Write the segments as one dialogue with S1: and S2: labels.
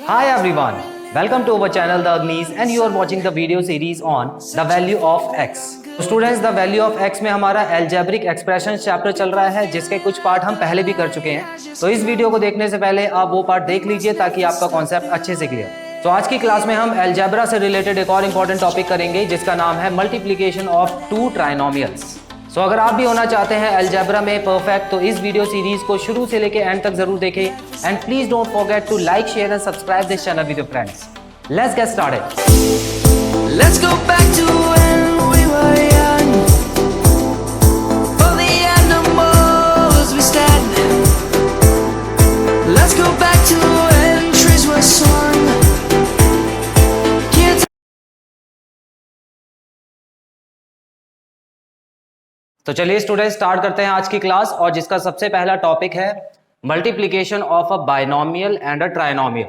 S1: Hi everyone, welcome to our channel The Agnis and you are watching the video series on the value of x. Students the value of x में हमारा algebraic expression chapter चल रहा है जिसके कुछ part हम पहले भी कर चुके हैं। तो इस वीडियो को देखने से पहले आप वो पार्ट देख लीजिए ताकि आपका कॉन्सेप्ट अच्छे से क्लियर। तो आज की क्लास में हम एल्जेब्रा से रिलेटेड एक और इंपॉर्टेंट टॉपिक करेंगे जिसका नाम है मल्टीप्लीकेशन ऑफ टू ट्राइनोमियल्स। सो अगर आप भी होना चाहते हैं एल्जेब्रा में परफेक्ट तो इस वीडियो सीरीज को शुरू से लेकर एंड तक जरूर देखें and please don't forget to like share and subscribe this channel with your friends. Let's get started.
S2: Let's go back to when we were young. For the animals we stand. Let's go back to when trees were sung. Kids.
S1: तो चलिए student start करते हैं आज की class और जिसका सबसे पहला टॉपिक है multiplication of a binomial and a trinomial.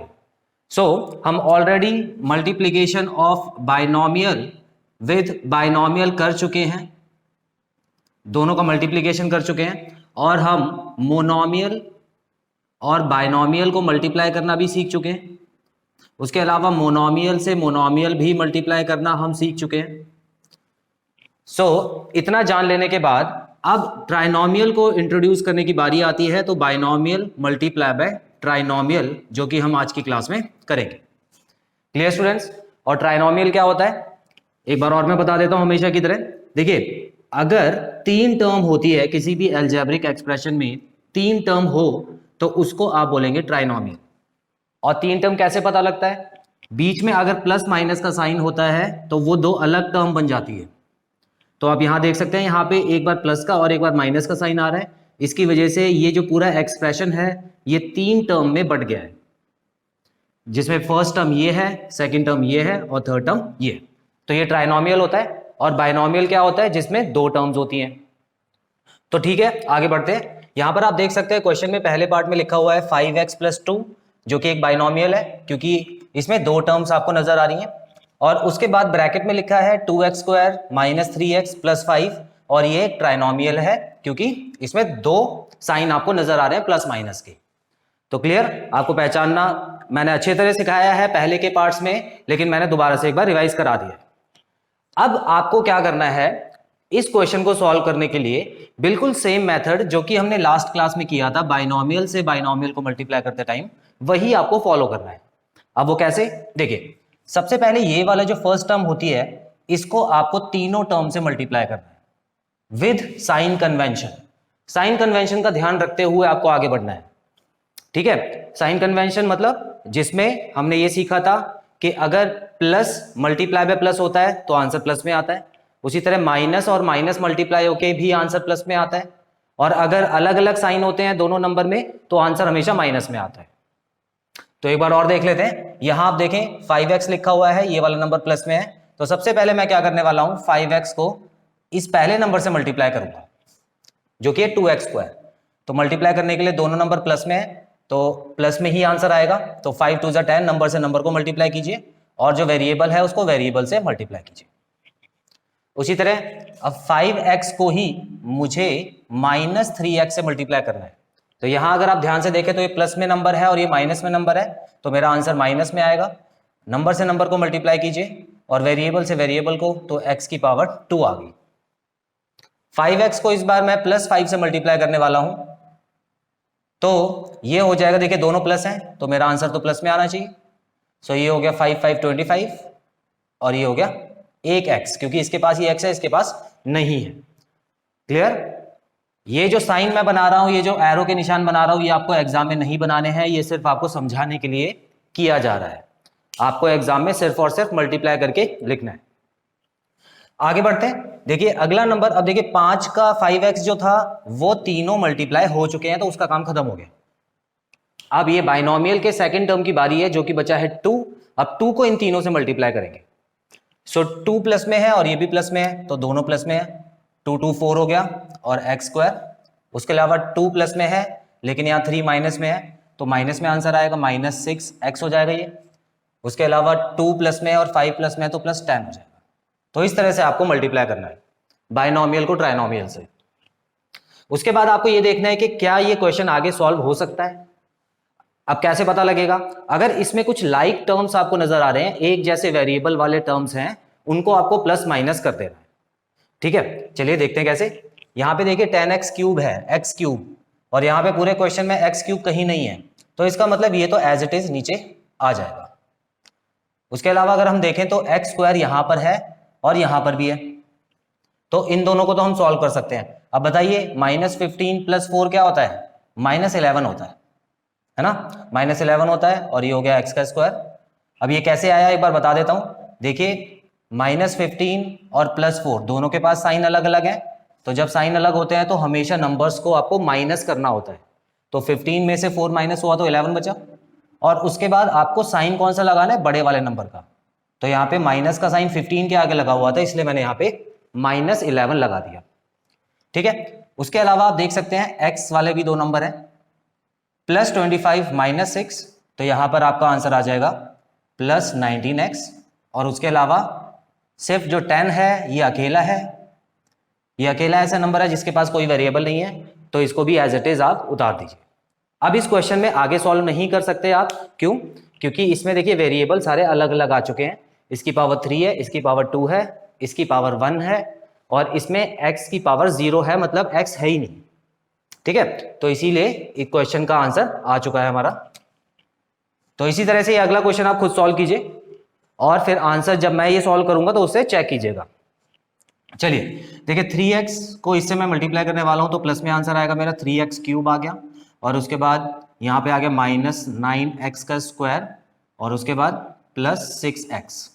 S1: So हम already multiplication of binomial with binomial कर चुके हैं, दोनों का मल्टीप्लीकेशन कर चुके हैं और हम मोनोमियल और बाइनोमियल को मल्टीप्लाई करना भी सीख चुके हैं। उसके अलावा मोनोमियल से मोनोमियल भी मल्टीप्लाई करना हम सीख चुके हैं। सो इतना जान लेने के बाद अब ट्राइनोमियल को इंट्रोड्यूस करने की बारी आती है। तो बाइनोमियल मल्टीप्लाई बाय ट्राइनोमियल जो कि हम आज की क्लास में करेंगे। Clear students? और ट्राइनोमियल क्या होता है एक बार और मैं बता देता हूं हमेशा की तरह। देखिए अगर तीन टर्म होती है किसी भी एल्जेब्रिक एक्सप्रेशन में, तीन टर्म हो तो उसको आप बोलेंगे ट्राइनोमियल। और तीन टर्म कैसे पता लगता है? बीच में अगर प्लस माइनस का साइन होता है तो वो दो अलग टर्म बन जाती है। तो आप यहां देख सकते हैं यहाँ पे एक बार प्लस का और एक बार माइनस का साइन आ रहा है। इसकी वजह से ये जो पूरा एक्सप्रेशन है ये तीन टर्म में बट गया है, जिसमें फर्स्ट टर्म ये है, सेकंड टर्म ये है और थर्ड टर्म ये है। तो ये ट्राइनोमियल होता है। और बाइनोमियल क्या होता है? जिसमें दो टर्म्स होती हैं। तो ठीक है आगे बढ़ते हैं। यहां पर आप देख सकते हैं क्वेश्चन में पहले पार्ट में लिखा हुआ है 5x + 2 जो कि एक बाइनोमियल है क्योंकि इसमें दो टर्म्स आपको नजर आ रही हैं। और उसके बाद ब्रैकेट में लिखा है 2x² - 3x + 5 और ये एक ट्राइनोमियल है क्योंकि इसमें दो साइन आपको नजर आ रहे हैं प्लस माइनस के। तो क्लियर? आपको पहचानना मैंने अच्छे तरह सिखाया है पहले के पार्ट्स में, लेकिन मैंने दोबारा से एक बार रिवाइज करा दिया। अब आपको क्या करना है इस क्वेश्चन को सॉल्व करने के लिए बिल्कुल सेम मेथड जो कि हमने लास्ट क्लास में किया था बाइनोमियल से बाइनोमियल को मल्टीप्लाई करते टाइम, वही आपको फॉलो करना है। अब वो कैसे? देखिए सबसे पहले ये वाला जो फर्स्ट टर्म होती है इसको आपको तीनों टर्म से मल्टीप्लाई करना है with sign convention. Sign convention का ध्यान रखते हुए आपको आगे बढ़ना है। ठीक है? साइन कन्वेंशन मतलब जिसमें हमने ये सीखा था कि अगर प्लस मल्टीप्लाई बाय प्लस होता है तो आंसर प्लस में आता है, उसी तरह माइनस और माइनस मल्टीप्लाई होके भी आंसर प्लस में आता है, और अगर अलग अलग साइन होते हैं दोनों नंबर में तो आंसर हमेशा माइनस में आता है। तो एक बार और देख लेते हैं। यहां आप देखें 5x लिखा हुआ है, ये वाला नंबर प्लस में है। तो सबसे पहले मैं क्या करने वाला हूं, 5x को इस पहले नंबर से मल्टीप्लाई करूंगा जो कि है 2x²। तो मल्टीप्लाई करने के लिए दोनों नंबर प्लस में है तो प्लस में ही आंसर आएगा। तो 5 2 10 नंबर से नंबर को मल्टीप्लाई कीजिए और जो वेरिएबल है उसको वेरिएबल से मल्टीप्लाई कीजिए। उसी तरह अब 5x को ही मुझे -3x से मल्टीप्लाई करना है। तो यहां अगर आप ध्यान से देखें तो ये प्लस में नंबर है और ये माइनस में नंबर है, तो मेरा आंसर माइनस में आएगा। नंबर से नंबर को मल्टीप्लाई कीजिए और वेरिएबल से वेरिएबल को, तो x की पावर 2 आ गई। 5x को इस बार मैं +5 से मल्टीप्लाई करने वाला हूं तो ये हो जाएगा, देखिए दोनों प्लस हैं तो मेरा आंसर तो प्लस में आना चाहिए। सो ये हो गया 5 5 25 और ये हो गया 1x, क्योंकि इसके पास ये x है इसके पास नहीं है। क्लियर? ये जो साइन मैं बना रहा हूं, ये जो एरो के निशान बना रहा हूं, ये आपको एग्जाम में नहीं बनाने हैं, ये सिर्फ आपको समझाने के लिए किया जा रहा है। आपको एग्जाम में सिर्फ और सिर्फ मल्टीप्लाई करके लिखना है। आगे बढ़ते हैं। देखिए अगला नंबर, अब देखिए 5 का 5x जो था वो तीनों मल्टीप्लाई हो चुके हैं तो उसका काम खत्म हो गया। अब ये बाइनोमियल के सेकंड टर्म की बारी है जो कि बचा है 2। अब 2 को इन तीनों से मल्टीप्लाई करेंगे। सो 2 प्लस में है और ये भी प्लस में है तो दोनों प्लस में है। 2 2 4 हो गया और x²। उसके अलावा 2 प्लस में है लेकिन यहाँ 3 माइनस में है तो माइनस में आंसर आएगा, -6x हो जाएगा ये। उसके अलावा 2 प्लस में है और 5 प्लस में है तो +10 हो जाएगा। तो इस तरह से आपको मल्टीप्लाई करना है बाइनोमियल को ट्राइनोमियल से। उसके बाद आपको ये देखना है कि क्या ये क्वेश्चन आगे सॉल्व हो सकता है। अब कैसे पता लगेगा? अगर इसमें कुछ लाइक टर्म्स आपको नजर आ रहे हैं, एक जैसे वेरिएबल वाले टर्म्स हैं, उनको आपको प्लस माइनस कर देना है। ठीक है, चलिए देखते हैं कैसे। यहां पे देखिए 10x क्यूब है, x क्यूब, और यहां पे पूरे क्वेश्चन में x क्यूब कहीं नहीं है, तो इसका मतलब ये तो एज इट इज नीचे आ जाएगा। उसके अलावा अगर हम देखें तो x स्क्वायर यहां पर है और यहां पर भी है, तो इन दोनों को तो हम सॉल्व कर सकते हैं। अब बताइए -15 + 4 क्या होता है? -11 होता है ना? -11 होता है, और ये हो गया x का स्क्वायर। अब ये कैसे आया एक बार बता देता हूं। देखिए -15 और +4 दोनों के पास साइन अलग अलग है, तो जब साइन अलग होते हैं तो हमेशा नंबर्स को आपको माइनस करना होता है। तो 15 में से 4 माइनस हुआ तो 11 बचा, और उसके बाद आपको साइन कौन सा लगाना है? बड़े वाले नंबर का। तो यहाँ पे माइनस का साइन 15 के आगे लगा हुआ था, इसलिए मैंने यहाँ पे -11 लगा दिया। ठीक है, उसके अलावा आप देख सकते हैं x वाले भी दो नंबर हैं, +25 -6, तो यहां पर आपका आंसर आ जाएगा +19x। और उसके अलावा सिर्फ जो 10 है ये अकेला है, ये अकेला ऐसा नंबर है जिसके पास कोई वेरिएबल नहीं है, तो इसको भी एज इट इज आप उतार दीजिए। अब इस क्वेश्चन में आगे सॉल्व नहीं कर सकते आप, क्यों? क्योंकि इसमें देखिए वेरिएबल सारे अलग अलग आ चुके हैं। इसकी पावर 3 है, इसकी पावर 2 है, इसकी पावर 1 है, और इसमें x की पावर 0 है, मतलब x है ही नहीं। ठीक है, तो इसीलिए इस क्वेश्चन का आंसर आ चुका है हमारा। तो इसी तरह से ये अगला क्वेश्चन आप खुद सॉल्व कीजिए, और फिर आंसर जब मैं ये सॉल्व करूंगा तो उससे चेक कीजिएगा। चलिए देखिए 3x को इससे मैं मल्टीप्लाई करने वाला हूं, तो प्लस में आंसर आएगा मेरा 3x क्यूब आ गया, और उसके बाद यहाँ पे आ गया -9x का स्क्वायर, और उसके बाद +6x।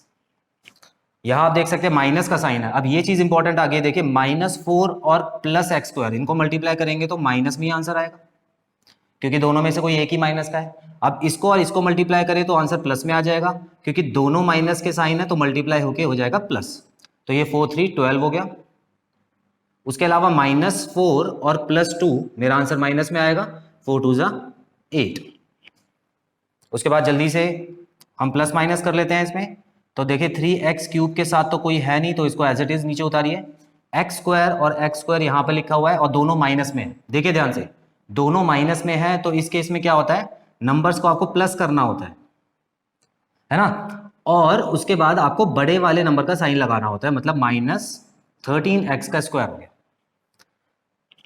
S1: यहाँ आप देख सकते हैं माइनस का साइन है। अब ये चीज इंपॉर्टेंट आ गई, देखिए -4 और +x², इनको मल्टीप्लाई करेंगे तो माइनस में ही आंसर आएगा, क्योंकि दोनों में से कोई एक ही माइनस का है। अब इसको और इसको मल्टीप्लाई करें तो आंसर प्लस में आ जाएगा, क्योंकि दोनों माइनस के साइन है, तो मल्टीप्लाई होके हो जाएगा प्लस। तो ये 4 3 12 हो गया। उसके अलावा -4 और +2 मेरा आंसर माइनस में आएगा, 4 2 ज़ा 8। उसके बाद जल्दी से हम प्लस माइनस कर लेते हैं इसमें। तो देखिए 3x क्यूब के साथ तो कोई है नहीं, तो इसको एज इट इज नीचे उतारिए। x² और x² यहाँ पर लिखा हुआ है, और दोनों माइनस में है। देखिए ध्यान से, दोनों माइनस में है, तो इस केस में क्या होता है? नंबर्स को आपको प्लस करना होता है ना? और उसके बाद आपको बड़े वाले नंबर का साइन लगाना होता है, मतलब -13x² हो गया।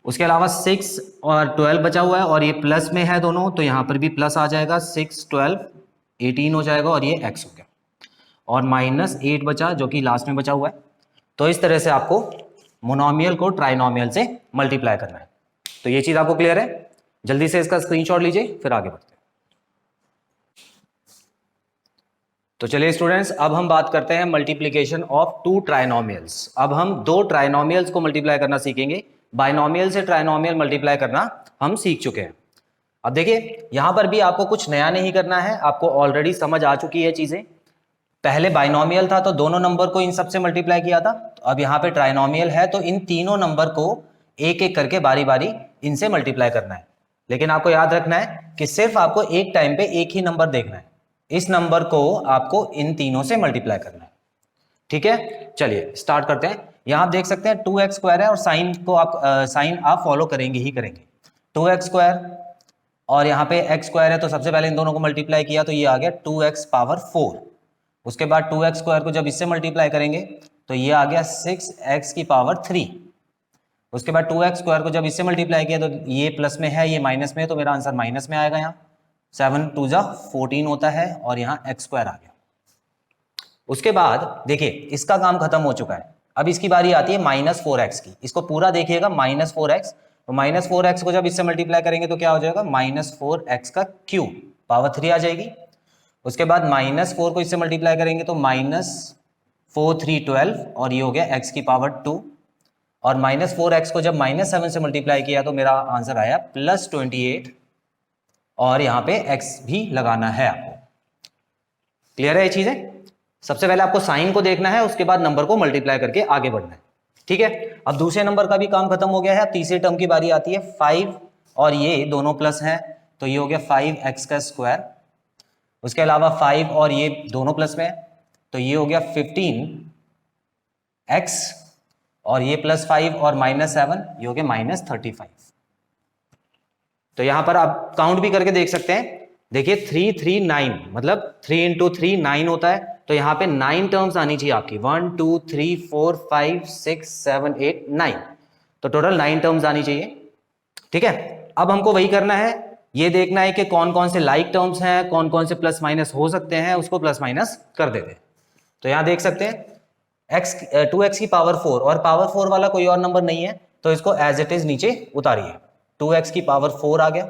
S1: उसके अलावा 6 और 12 बचा हुआ है, और ये प्लस में है दोनों, तो यहाँ पर भी प्लस आ जाएगा, 6 12 18 हो जाएगा, और ये x हो गया, और -8 बचा जो कि लास्ट में बचा हुआ है। तो इस तरह से आपको मोनोमियल को ट्राइनोमियल से मल्टीप्लाई करना है। तो ये चीज आपको क्लियर है? जल्दी से इसका स्क्रीनशॉट लीजिए, फिर आगे बढ़ते हैं। तो चलिए स्टूडेंट्स, अब हम बात करते हैं मल्टीप्लिकेशन ऑफ 2 ट्राइनोमियल्स। अब हम 2 ट्राइनोमियल्स को मल्टीप्लाई करना सीखेंगे। बाइनोमियल से ट्राइनोमियल मल्टीप्लाई करना हम सीख चुके हैं। अब देखिए यहां पर भी आपको कुछ नया नहीं करना है, आपको ऑलरेडी समझ आ चुकी है चीजें। पहले बाइनोमियल था तो दोनों नंबर को इन सब से मल्टीप्लाई किया था, तो अब यहाँ पे ट्राइनोमियल है, तो इन तीनों नंबर को एक एक करके बारी बारी इनसे मल्टीप्लाई करना है। लेकिन आपको याद रखना है कि सिर्फ आपको एक टाइम पे एक ही नंबर देखना है, इस नंबर को आपको इन तीनों से मल्टीप्लाई करना है। ठीक है, चलिए स्टार्ट करते हैं। यहाँ आप देख सकते हैं 2x² है, और साइन को आप फॉलो करेंगे ही करेंगे। 2x², और यहाँ पे x² है, तो सबसे पहले इन दोनों को मल्टीप्लाई किया, तो ये आ गया 2x पावर 4। उसके बाद 2x² को जब इससे मल्टीप्लाई करेंगे तो ये आ गया 6x की पावर 3। उसके बाद 2x² को जब इससे मल्टीप्लाई किया तो ये प्लस में है, ये माइनस में है, तो मेरा आंसर माइनस में आएगा। यहाँ 7 2 ज़ा 14 होता है, और यहाँ x² आ गया। उसके बाद देखिए इसका काम खत्म हो चुका है, अब इसकी बारी आती है -4x की। इसको पूरा देखिएगा, -4x, तो -4x को जब इससे मल्टीप्लाई करेंगे तो क्या हो जाएगा? -4x का क्यूब, पावर 3 आ जाएगी। उसके बाद -4 को इससे मल्टीप्लाई करेंगे तो -4 3 12, और ये हो गया x की पावर 2। और -4x को जब -7 से मल्टीप्लाई किया तो मेरा आंसर आया +28, और यहाँ पे x भी लगाना है आपको। क्लियर है ये चीजें? सबसे पहले आपको साइन को देखना है, उसके बाद नंबर को मल्टीप्लाई करके आगे बढ़ना है। ठीक है, अब दूसरे नंबर का भी काम खत्म हो गया है। अब तीसरे टर्म की बारी आती है 5, और ये दोनों प्लस हैं, तो ये हो गया 5x का स्क्वायर। उसके अलावा 5 और ये दोनों प्लस में है, तो ये हो गया 15x, और ये +5 और -7, ये हो गया -35। तो यहां पर आप काउंट भी करके देख सकते हैं, देखिए 3 3 9 मतलब 3 इंटू 3 9 होता है, तो यहाँ पे 9 टर्म्स आनी चाहिए आपकी, 1 2 3 4 5 6 7 8 9, तो टोटल 9 टर्म्स आनी चाहिए। ठीक है, अब हमको वही करना है, ये देखना है कि कौन कौन से लाइक टर्म्स हैं, कौन कौन से प्लस माइनस हो सकते हैं, उसको प्लस माइनस कर देते हैं। तो यहाँ देख सकते हैं x 2x की पावर 4, और पावर 4 वाला कोई और नंबर नहीं है, तो इसको एज इट इज नीचे उतारिए। 2x की पावर 4 आ गया,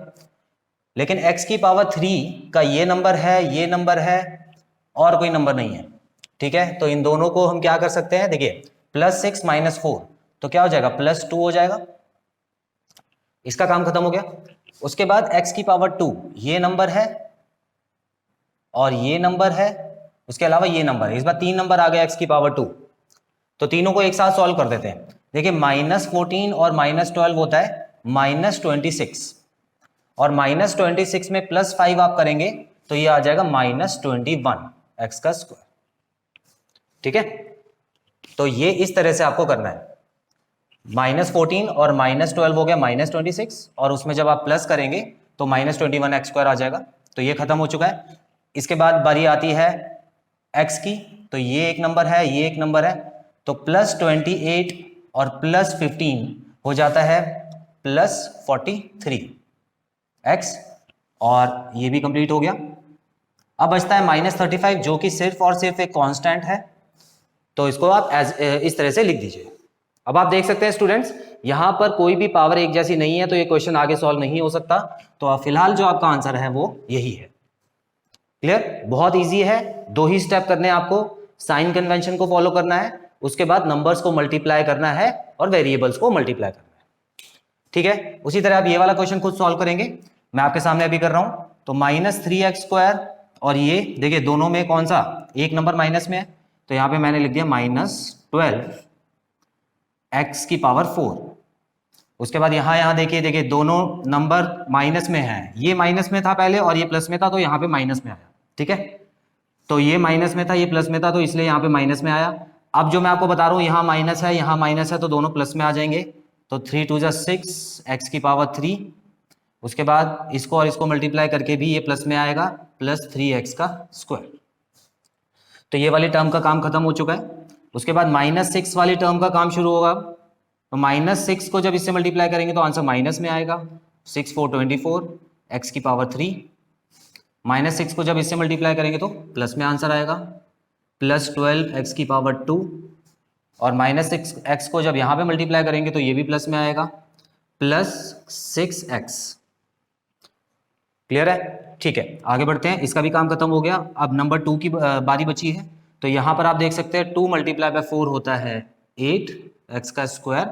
S1: लेकिन x की पावर 3 का ये नंबर है, ये नंबर है, और कोई नंबर नहीं है। ठीक है, तो इन दोनों को हम क्या कर सकते हैं, देखिए +6 - 4 तो क्या हो जाएगा, +2 हो जाएगा, इसका काम खत्म हो गया। उसके बाद x की पावर 2 ये नंबर है और ये नंबर है, उसके अलावा ये नंबर है, इस बार 3 नंबर आ गया x की पावर 2, तो तीनों को एक साथ सॉल्व कर देते हैं। देखिए -14 और -12 होता है -26, और -26 में +5 आप करेंगे तो ये आ जाएगा -21 x का स्क्वायर। ठीक है, तो ये इस तरह से आपको करना है, -14 और -12 हो गया -26, और उसमें जब आप प्लस करेंगे तो -21 x स्क्वायर आ जाएगा। तो ये खत्म हो चुका है। इसके बाद बारी आती है x की, तो ये एक नंबर है, ये एक नंबर है, तो +28 और +15 हो जाता है +43 x, और ये भी कंप्लीट हो गया। अब बचता है -35 जो कि सिर्फ और सिर्फ एक कांस्टेंट है, तो इसको आप इस तरह से लिख दीजिए। अब आप देख सकते हैं स्टूडेंट्स, यहां पर कोई भी पावर एक जैसी नहीं है, तो ये क्वेश्चन आगे सॉल्व नहीं हो सकता, तो फिलहाल जो आपका आंसर है वो यही है। क्लियर, बहुत इजी है, 2 ही स्टेप करने हैं आपको, साइन कन्वेंशन को फॉलो करना है, उसके बाद नंबर्स को मल्टीप्लाई करना है और वेरिएबल्स को मल्टीप्लाई करना है। ठीक है, उसी तरह आप ये वाला क्वेश्चन खुद सॉल्व करेंगे, मैं आपके सामने अभी कर रहा हूं। तो -3x स्क्वायर, और ये देखिए दोनों में कौन सा एक नंबर माइनस में है, तो यहां पे मैंने लिख दिया -12 x की पावर 4। उसके बाद यहां देखिए दोनों नंबर माइनस में है, ये माइनस में था पहले और ये प्लस में था, तो यहाँ पे माइनस में आया। ठीक है, तो ये माइनस में था, ये प्लस में था, तो इसलिए यहाँ पे माइनस में आया। अब जो मैं आपको बता रहा हूँ, यहाँ माइनस है, यहाँ माइनस है, तो दोनों प्लस में आ जाएंगे, तो 3 2 6 x की पावर 3। उसके बाद इसको और इसको मल्टीप्लाई करके भी ये प्लस में आएगा, +3x का स्क्वायर। तो ये वाली टर्म का काम खत्म हो चुका है। उसके बाद -6 वाली टर्म का काम शुरू होगा। तो -6 को जब इससे मल्टीप्लाई करेंगे तो आंसर माइनस में आएगा, 6 4 24 x की पावर 3। -6 को जब इससे मल्टीप्लाई करेंगे तो प्लस में आंसर आएगा, +12 x की पावर 2, और -6x को जब यहाँ पे मल्टीप्लाई करेंगे तो ये भी प्लस में आएगा, +6x। क्लियर है? ठीक है, आगे बढ़ते हैं, इसका भी काम खत्म हो गया। अब नंबर 2 की बारी बची है। तो यहाँ पर आप देख सकते हैं 2 × 4 होता है 8x का स्क्वायर,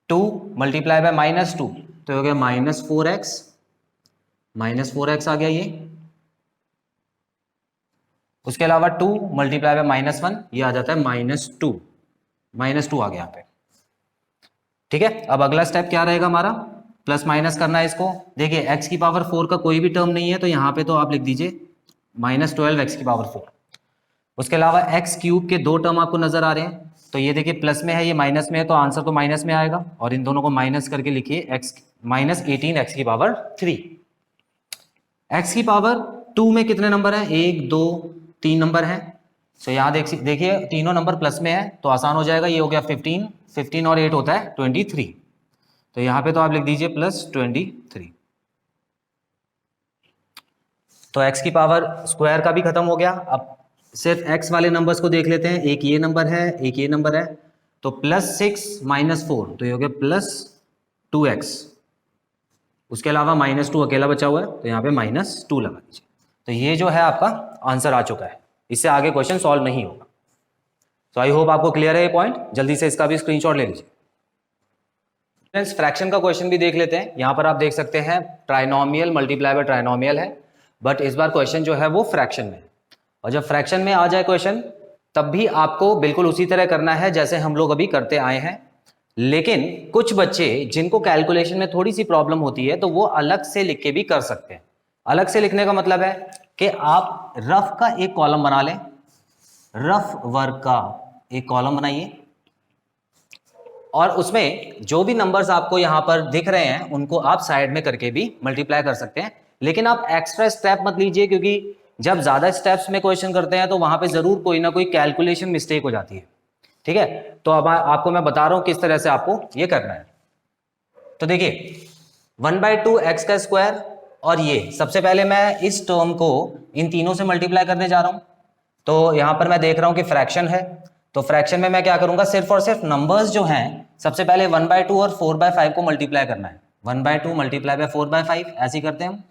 S1: 2 × -2 तो हो गया -4x, -4x आ गया ये। उसके अलावा 2 × -1 ये आ जाता है -2, -2 आ गया यहाँ पे। ठीक है, अब अगला स्टेप क्या रहेगा हमारा, प्लस माइनस करना है इसको। देखिए x की पावर 4 का कोई भी टर्म नहीं है, तो यहाँ पे तो आप लिख दीजिए -12 x की पावर 4। उसके अलावा x³ के 2 टर्म आपको नजर आ रहे हैं, तो ये देखिए प्लस में है, ये माइनस में है, तो आंसर तो माइनस में आएगा, और इन दोनों को माइनस करके लिखिए -18 x की पावर 3। x की पावर 2 में कितने नंबर हैं, 1 2 3 नंबर हैं। तो यहाँ देखिए तीनों नंबर प्लस में है, तो आसान हो जाएगा, ये हो गया 15, 15 और 8 होता है 23, तो यहाँ पे तो आप लिख दीजिए +23। तो x की पावर स्क्वायर का भी खत्म हो गया। अब सिर्फ x वाले नंबर्स को देख लेते हैं, एक ये नंबर है, एक ये नंबर है, तो +6 - 4 तो ये हो गया +2x। उसके अलावा -2 अकेला बचा हुआ है, तो यहाँ पे -2 लगा दीजिए। तो ये जो है आपका आंसर आ चुका है, इससे आगे क्वेश्चन सॉल्व नहीं होगा। तो आई होप आपको क्लियर है ये पॉइंट, जल्दी से इसका भी स्क्रीनशॉट ले लीजिए। फ्रेंड्स फ्रैक्शन का क्वेश्चन भी देख लेते हैं। यहाँ पर आप देख सकते हैं ट्राइनोमियल मल्टीप्लाई बाय ट्राइनोमियल है, बट इस बार क्वेश्चन जो है वो फ्रैक्शन में है। और जब फ्रैक्शन में आ जाए क्वेश्चन, तब भी आपको बिल्कुल उसी तरह करना है जैसे हम लोग अभी करते आए हैं। लेकिन कुछ बच्चे जिनको कैलकुलेशन में थोड़ी सी प्रॉब्लम होती है, तो वो अलग से लिख के भी कर सकते हैं। अलग से लिखने का मतलब है कि आप रफ का एक कॉलम बना लें, रफ वर्क का एक कॉलम बनाइए, और उसमें जो भी नंबर्स आपको यहां पर दिख रहे हैं उनको आप साइड में करके भी मल्टीप्लाई कर सकते हैं। लेकिन आप एक्स्ट्रा स्टेप मत लीजिए, क्योंकि जब ज्यादा स्टेप्स में क्वेश्चन करते हैं तो वहां पे जरूर कोई ना कोई कैलकुलेशन मिस्टेक हो जाती है। ठीक है, तो अब आपको मैं बता रहा हूं किस तरह से आपको ये करना है। तो देखिए 1/2 एक्स का स्क्वायर, और ये सबसे पहले मैं इस टर्म को इन तीनों से मल्टीप्लाई करने जा रहा हूं। तो यहां पर मैं देख रहा हूं कि फ्रैक्शन है, तो फ्रैक्शन में मैं क्या करूंगा, सिर्फ और सिर्फ नंबर्स जो हैं सबसे पहले 1/2 और 4/5 को मल्टीप्लाई करना है। 1/2 मल्टीप्लाई बाय 4/5 ऐसे ही करते हैं हम।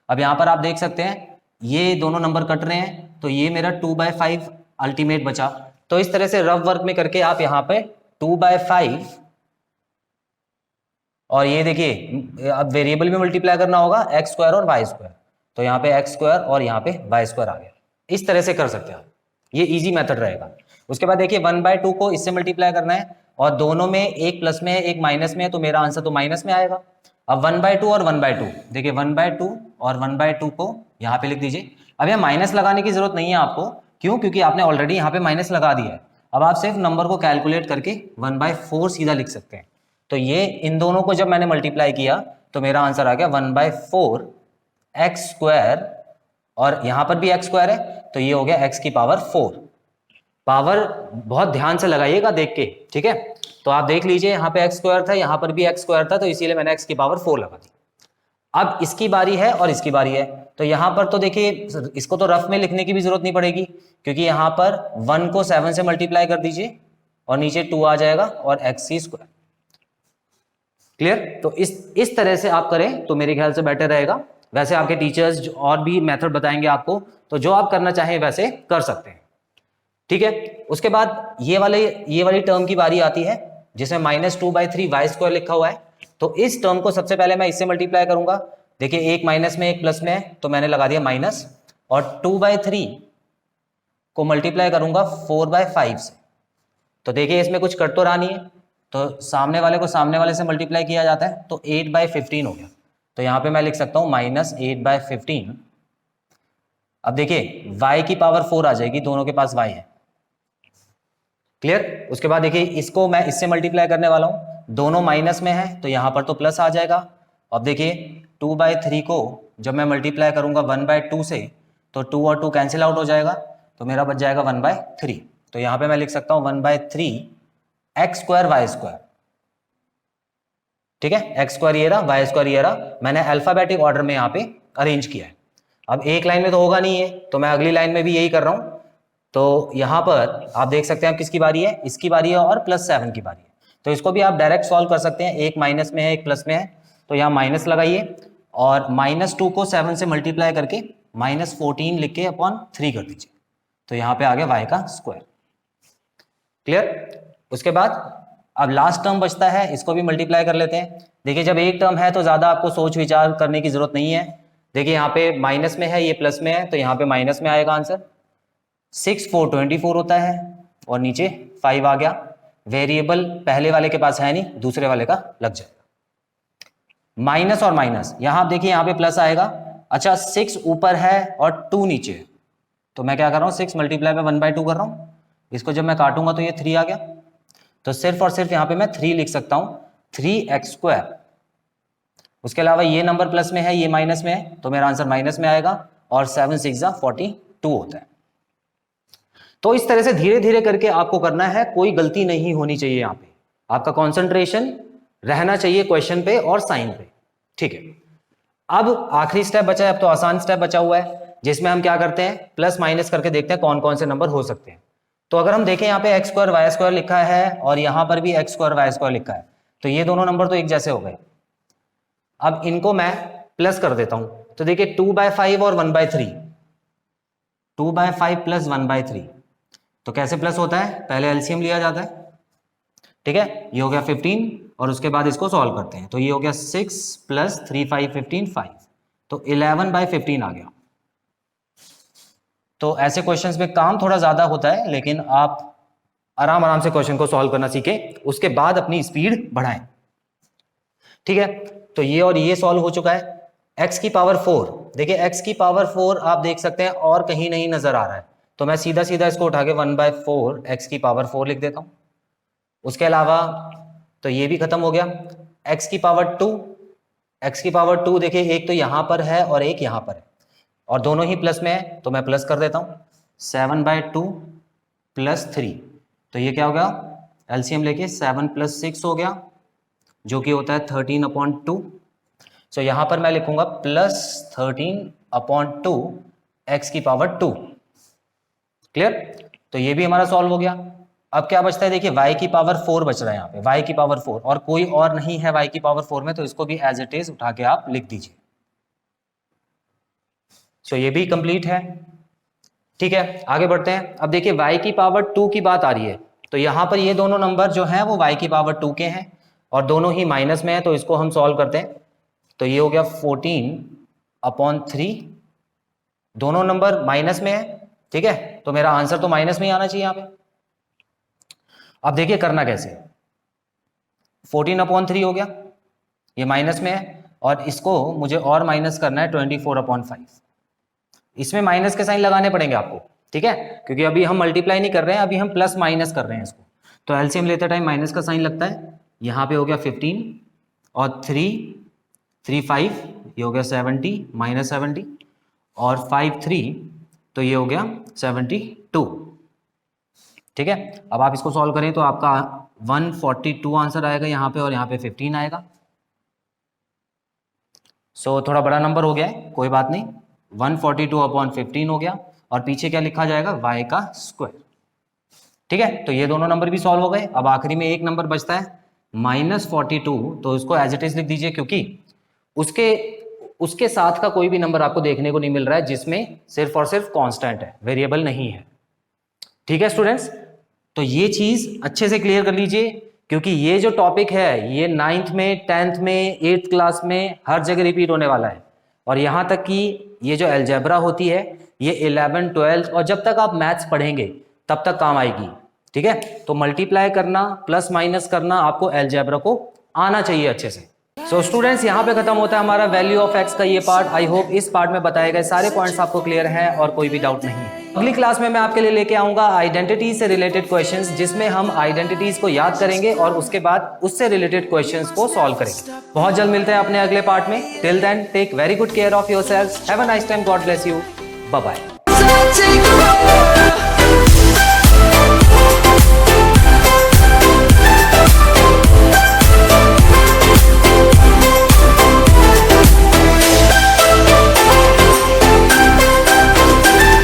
S1: अब यहां पर आप देख सकते हैं ये दोनों नंबर कट रहे हैं, तो ये मेरा 2/5 अल्टीमेट बचा। तो इस तरह से रफ वर्क में करके आप यहाँ पे 2/5, और ये देखिए अब वेरिएबल में मल्टीप्लाई करना होगा एक्स स्क्वायर और वाई स्क्वायर, तो यहाँ पे एक्स स्क्वायर और यहाँ पे वाई स्क्वायर आ गया। इस तरह से कर सकते हैं आप, ये इजी मेथड रहेगा। उसके बाद देखिए 1/2 को इससे मल्टीप्लाई करना है, और दोनों में एक प्लस में है एक माइनस में है, तो मेरा आंसर तो माइनस में आएगा। अब 1/2 और 1/2, देखिए 1/2 और 1/2 को यहाँ पे लिख दीजिए। अब यहाँ माइनस लगाने की जरूरत नहीं है आपको, क्यों, क्योंकि आपने ऑलरेडी यहाँ पे माइनस लगा दिया है। अब आप सिर्फ नंबर को कैलकुलेट करके 1/4 सीधा लिख सकते हैं। तो ये इन दोनों को जब मैंने मल्टीप्लाई किया तो मेरा आंसर आ गया 1/4 एक्स स्क्वायर, और यहां पर भी एक्स स्क्वायर है, तो ये हो गया एक्स की पावर 4। पावर बहुत ध्यान से लगाइएगा देख के, ठीक है। तो आप देख लीजिए यहाँ पे एक्स स्क्वायर था, यहाँ पर भी एक्स स्क्वायर था, तो इसीलिए मैंने एक्स की पावर 4 लगा दी। अब इसकी बारी है और इसकी बारी है, तो यहाँ पर तो देखिए इसको तो रफ में लिखने की भी जरूरत नहीं पड़ेगी, क्योंकि यहाँ पर 1 को 7 से मल्टीप्लाई कर दीजिए और नीचे 2 आ जाएगा और एक्स सी स्क्वायर। क्लियर? तो इस तरह से आप करें तो मेरे ख्याल से बेटर रहेगा। वैसे आपके टीचर्स और भी मेथड बताएंगे आपको, तो जो आप करना चाहें वैसे कर सकते हैं। ठीक है, उसके बाद ये वाली टर्म की बारी आती है जिसमें -2/3 वाई स्क्वायर लिखा हुआ है। तो इस टर्म को सबसे पहले मैं इससे मल्टीप्लाई करूंगा। देखिए एक माइनस में एक प्लस में है, तो मैंने लगा दिया माइनस, और 2/3 को मल्टीप्लाई करूंगा 4/5 से। तो देखिए इसमें कुछ कट तो रहा नहीं है, तो सामने वाले को सामने वाले से मल्टीप्लाई किया जाता है, तो 8/15 हो गया। तो यहाँ पे मैं लिख सकता हूँ -8/15। अब देखिए y की पावर 4 आ जाएगी, दोनों के पास y है। क्लियर? उसके बाद देखिए इसको मैं इससे मल्टीप्लाई करने वाला हूँ, दोनों माइनस में है तो यहाँ पर तो प्लस आ जाएगा। अब देखिए 2/3 को जब मैं मल्टीप्लाई करूंगा 1/2 से, तो 2 और 2 कैंसिल आउट हो जाएगा, तो मेरा बच जाएगा 1/3। तो यहाँ पे मैं लिख सकता हूँ 1/3 एक्स स्क्वायर वाई स्क्वायर। ठीक है, एक्स स्क्वायर ये रहा, वाई स्क्वायर ये रहा, मैंने अल्फाबेटिक ऑर्डर में यहाँ पे अरेंज किया है। अब एक लाइन में तो होगा नहीं है, तो मैं अगली लाइन में भी यही कर रहा हूं। तो यहां पर आप देख सकते हैं अब किसकी बारी है, इसकी बारी है और +7 की बारी है। तो इसको भी आप डायरेक्ट सॉल्व कर सकते हैं, एक माइनस में है एक प्लस में है, तो यहाँ माइनस लगाइए और -2 को 7 से मल्टीप्लाई करके -14 लिख के अपॉन 3 कर दीजिए, तो यहाँ पे आ गया y का स्क्वायर। क्लियर? उसके बाद अब लास्ट टर्म बचता है, इसको भी मल्टीप्लाई कर लेते हैं। देखिए जब एक टर्म है तो ज्यादा आपको सोच विचार करने की जरूरत नहीं है। देखिए यहाँ पे माइनस में है, ये प्लस में है, तो यहाँ पे माइनस में आएगा आंसर। 6 4 24 होता है और नीचे 5 आ गया। वेरिएबल पहले वाले के पास है नहीं, दूसरे वाले का लग जाएगा। माइनस और माइनस, यहाँ आप देखिए यहाँ पे प्लस आएगा। अच्छा 6 ऊपर है और 2 नीचे है, तो मैं क्या कर रहा हूँ 6 मल्टीप्लाई में 1/2 कर रहा हूँ। इसको जब मैं काटूंगा तो ये 3 आ गया, तो सिर्फ और सिर्फ यहाँ पे मैं 3 लिख सकता हूँ, 3x स्क्वायर। उसके अलावा ये नंबर प्लस में है, ये माइनस में है, तो मेरा आंसर माइनस में आएगा और 7 6 42 होता है। तो इस तरह से धीरे धीरे करके आपको करना है, कोई गलती नहीं होनी चाहिए। यहाँ पे आपका कॉन्सेंट्रेशन रहना चाहिए क्वेश्चन पे और साइन पे। ठीक है, अब आखिरी स्टेप बचा है, अब तो आसान स्टेप बचा हुआ है, जिसमें हम क्या करते हैं प्लस माइनस करके देखते हैं कौन कौन से नंबर हो सकते हैं। तो अगर हम देखें यहाँ पे एक्स स्क्वायर वाई स्क्वायर लिखा है और यहाँ पर भी एक्स स्क्वायर वाई स्क्वायर लिखा है, तो ये दोनों नंबर तो एक जैसे हो गए। अब इनको मैं प्लस कर देता हूं, तो देखिए 2/5 और 1/3, 2/5 प्लस 1/3, तो कैसे प्लस होता है, पहले एलसीएम लिया जाता है। ठीक है, ये हो गया 15 और उसके बाद इसको सॉल्व करते हैं, तो ये हो गया 6 + 3 5 15 5, तो 11/15 आ गया। तो ऐसे क्वेश्चंस में काम थोड़ा ज्यादा होता है, लेकिन आप आराम आराम से क्वेश्चन को सॉल्व करना सीखें, उसके बाद अपनी स्पीड बढ़ाएं। ठीक है, तो ये और ये सॉल्व हो चुका है। x की पावर 4, देखिए x की पावर 4 आप देख सकते हैं और कहीं नहीं नजर आ रहा है, तो मैं सीधा सीधा इसको उठा के 1/4 x की पावर 4 लिख देता हूं। उसके अलावा तो ये भी खत्म हो गया। x की पावर 2, x की पावर 2 देखिए, एक तो यहाँ पर है और एक यहाँ पर है और दोनों ही प्लस में है, तो मैं प्लस कर देता हूँ। 7/2 + 3, तो ये क्या हो गया, एलसीएम लेके 7 + 6 हो गया, जो कि होता है 13/2। सो यहाँ पर मैं लिखूंगा +13/2 x की पावर 2। क्लियर? तो ये भी हमारा सॉल्व हो गया। अब क्या बचता है, देखिए y की पावर 4 बच रहा है यहाँ पे, y की पावर 4, और कोई और नहीं है y की पावर 4 में, तो इसको भी एज इट इज उठा के आप लिख दीजिए। सो ये भी कंप्लीट है। ठीक है, आगे बढ़ते हैं। अब देखिए y की पावर 2 की बात आ रही है, तो यहाँ पर ये दोनों नंबर जो हैं वो y की पावर 2 के हैं और दोनों ही माइनस में है, तो इसको हम सॉल्व करते हैं। तो ये हो गया 14/3, दोनों नंबर माइनस में है। ठीक है, तो मेरा आंसर तो माइनस में ही आना चाहिए यहाँ पे। अब देखिए करना कैसे, 14/3 हो गया, ये माइनस में है, और इसको मुझे और माइनस करना है 24/5। इसमें माइनस के साइन लगाने पड़ेंगे आपको, ठीक है, क्योंकि अभी हम मल्टीप्लाई नहीं कर रहे हैं, अभी हम प्लस माइनस कर रहे हैं इसको। तो एलसीएम लेते टाइम माइनस का साइन लगता है। यहाँ पे हो गया 15 और 3 5, ये हो गया 70 -70, और 5 3, तो ये हो गया 72। ठीक है, अब आप इसको सॉल्व करें तो आपका 142 आंसर आएगा यहाँ पे, और यहाँ पे 15 आएगा। सो थोड़ा बड़ा नंबर हो गया है, कोई बात नहीं, 142/15 हो गया, और पीछे क्या लिखा जाएगा, y का स्क्वायर। ठीक है, तो ये दोनों नंबर भी सॉल्व हो गए। अब आखिरी में एक नंबर बचता है -42, तो इसको एज इट इज लिख दीजिए, क्योंकि उसके साथ का कोई भी नंबर आपको देखने को नहीं मिल रहा है जिसमें सिर्फ और सिर्फ कांस्टेंट है, वेरिएबल नहीं है। ठीक है स्टूडेंट्स, तो ये चीज अच्छे से क्लियर कर लीजिए, क्योंकि ये जो टॉपिक है ये 9th में, 10th में, 8th क्लास में हर जगह रिपीट होने वाला है। और यहां तक कि ये जो अलजेब्रा होती है ये 11th 12th और जब तक आप मैथ्स पढ़ेंगे तब तक काम आएगी। ठीक है, तो मल्टीप्लाई करना, प्लस माइनस करना आपको अलजेब्रा को आना चाहिए अच्छे से। सो स्टूडेंट्स, यहाँ पे खत्म होता है हमारा वैल्यू ऑफ एक्स का ये पार्ट। आई होप इस पार्ट में बताए गए सारे पॉइंट्स आपको क्लियर हैं और कोई भी डाउट नहीं है। अगली क्लास में मैं आपके लिए लेके आऊंगा आइडेंटिटी से रिलेटेड क्वेश्चंस, जिसमें हम आइडेंटिटीज को याद करेंगे और उसके बाद उससे रिलेटेड क्वेश्चंस को सॉल्व करेंगे। बहुत जल्द मिलते हैं अपने अगले पार्ट में। Till then take very good care of yourself, have a nice time, God bless you, bye bye.